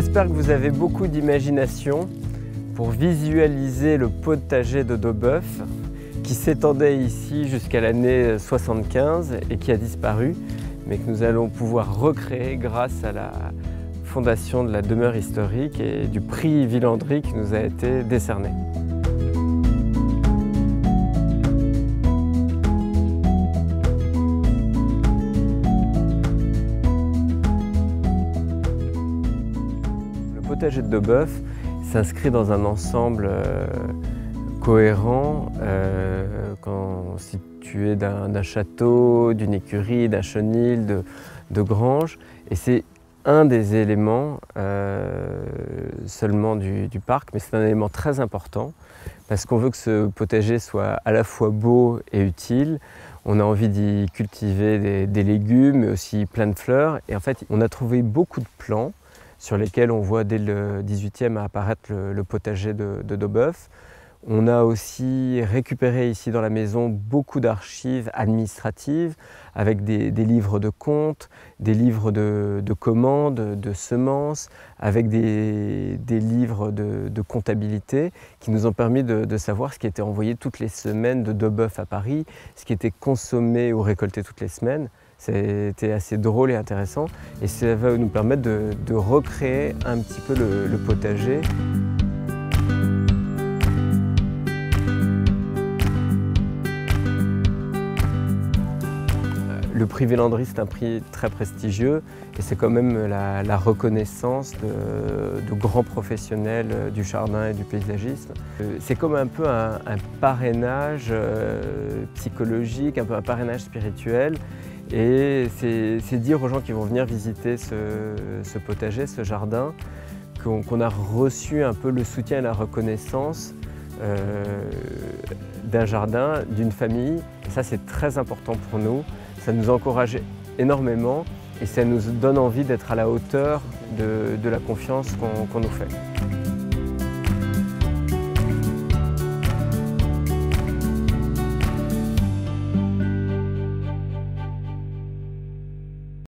J'espère que vous avez beaucoup d'imagination pour visualiser le potager de Daubeuf qui s'étendait ici jusqu'à l'année 75 et qui a disparu, mais que nous allons pouvoir recréer grâce à la fondation de la demeure historique et du prix Villandry qui nous a été décerné. Le potager de Daubeuf s'inscrit dans un ensemble cohérent, constitué d'un château, d'une écurie, d'un chenil, de granges. Et c'est un des éléments seulement du parc, mais c'est un élément très important parce qu'on veut que ce potager soit à la fois beau et utile. On a envie d'y cultiver des légumes, mais aussi plein de fleurs. Et en fait, on a trouvé beaucoup de plants sur lesquels on voit dès le 18e apparaître le potager de Daubeuf. On a aussi récupéré ici dans la maison beaucoup d'archives administratives avec des livres de comptes, des livres de commandes, de semences, avec des livres de comptabilité qui nous ont permis de savoir ce qui était envoyé toutes les semaines de Daubeuf à Paris, ce qui était consommé ou récolté toutes les semaines. C'était assez drôle et intéressant et ça va nous permettre de recréer un petit peu le potager. Le prix Villandry, c'est un prix très prestigieux et c'est quand même la reconnaissance de grands professionnels du jardin et du paysagisme. C'est comme un peu un parrainage psychologique, un peu un parrainage spirituel. Et c'est dire aux gens qui vont venir visiter ce potager, ce jardin, qu'on a reçu un peu le soutien et la reconnaissance d'un jardin, d'une famille. Et ça, c'est très important pour nous. Ça nous encourage énormément et ça nous donne envie d'être à la hauteur de la confiance qu'on nous fait.